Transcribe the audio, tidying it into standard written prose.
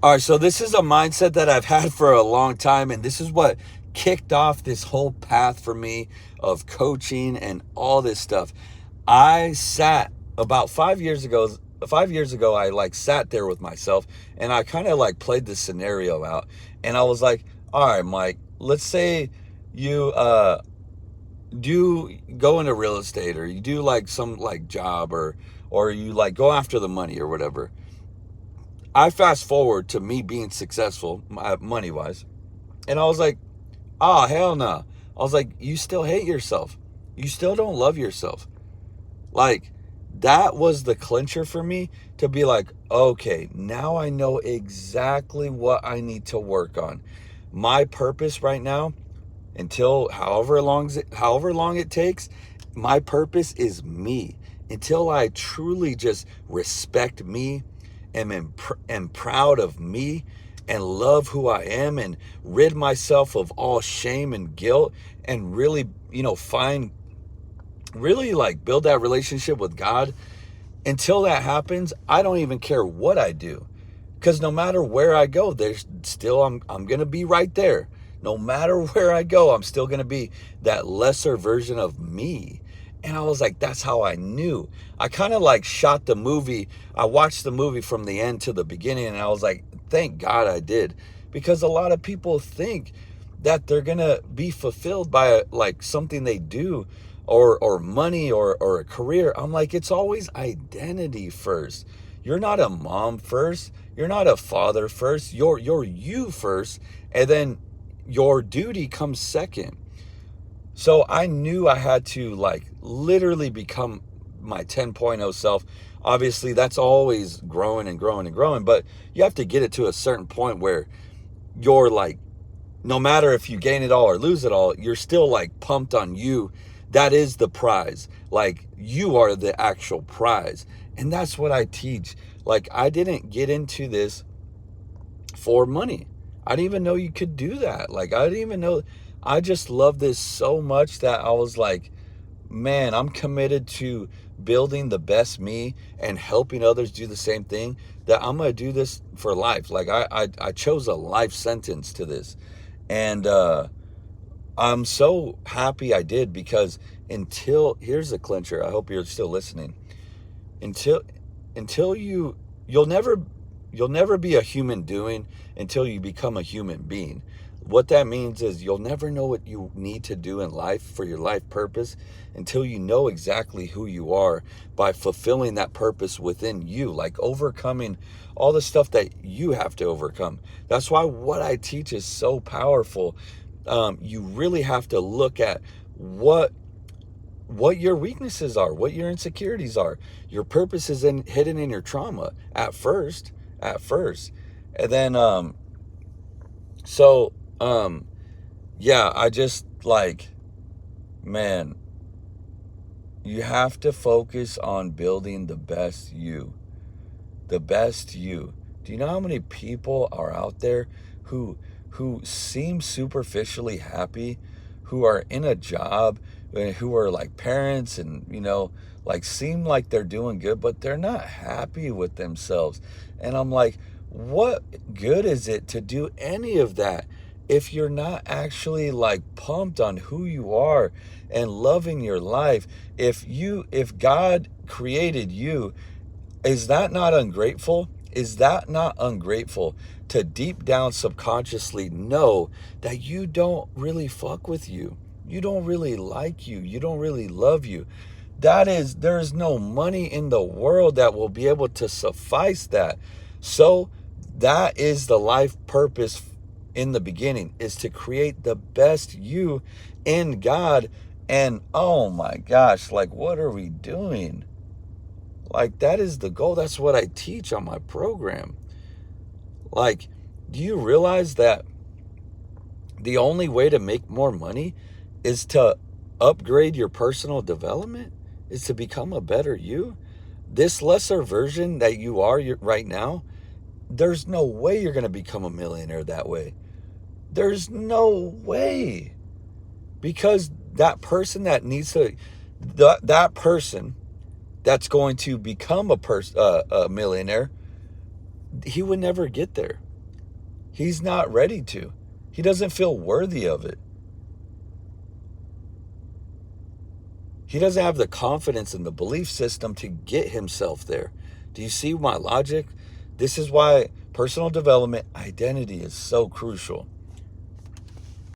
All right, so this is a mindset that I've had for a long time, and this is what kicked off this whole path for me of coaching and all this stuff. I sat about 5 years ago. 5 years ago, I like sat there with myself and I kind of like played this scenario out. And I was like, all right, Mike, let's say you do go into real estate, or you do like some like job, or you like go after the money or whatever. I fast forward to me being successful money wise, and I was like, oh, hell no. I was like, you still hate yourself. You still don't love yourself. Like, that was the clincher for me to be like, okay, now I know exactly what I need to work on. My purpose right now, until however long it takes, my purpose is me. Until I truly just respect me and am proud of me and love who I am and rid myself of all shame and guilt, and really, really like build that relationship with God. Until that happens, I don't even care what I do. Because no matter where I go, there's still, I'm going to be right there. No matter where I go, I'm still going to be that lesser version of me. And I was like, that's how I knew. I kind of like shot the movie. I watched the movie from the end to the beginning, and I was like, thank God I did. Because a lot of people think that they're going to be fulfilled by like something they do, or money, or a career. I'm like, it's always identity first. You're not a mom first. You're not a father first. You're you first, and then your duty comes second. So I knew I had to like literally become my 10.0 self. Obviously, that's always growing and growing and growing, but you have to get it to a certain point where you're like, no matter if you gain it all or lose it all, you're still like pumped on you. That is the prize. Like, you are the actual prize. And that's what I teach. Like, I didn't get into this for money. I didn't even know you could do that. Like, I didn't even know. I just love this so much that I was like, man, I'm committed to building the best me and helping others do the same thing, that I'm going to do this for life. Like, I chose a life sentence to this. And I'm so happy I did, because here's the clincher. I hope you're still listening. Until until you'll never be a human doing until you become a human being. What that means is you'll never know what you need to do in life for your life purpose until you know exactly who you are, by fulfilling that purpose within you, like overcoming all the stuff that you have to overcome. That's why what I teach is so powerful. You really have to look at what your weaknesses are, what your insecurities are. Your purpose is hidden in your trauma at first, and then so yeah, I just like, man, you have to focus on building the best you. The best you. Do you know how many people are out there who seem superficially happy, who are in a job, who are like parents, and like seem like they're doing good, but they're not happy with themselves? And I'm like, what good is it to do any of that if you're not actually like pumped on who you are and loving your life? If God created you, is that not ungrateful? Is that not ungrateful to deep down subconsciously know that you don't really fuck with you? You don't really like you. You don't really love you. There's no money in the world that will be able to suffice that. So that is the life purpose in the beginning, is to create the best you in God. And oh my gosh, like, what are we doing? Like, that is the goal. That's what I teach on my program. Like, do you realize that the only way to make more money is to upgrade your personal development, is to become a better you? This lesser version that you are right now, there's no way you're going to become a millionaire that way. There's no way. Because that person that needs to, that person that's going to become a millionaire, he would never get there. He's not ready to. He doesn't feel worthy of it. He doesn't have the confidence and the belief system to get himself there. Do you see my logic? This is why personal development, identity is so crucial.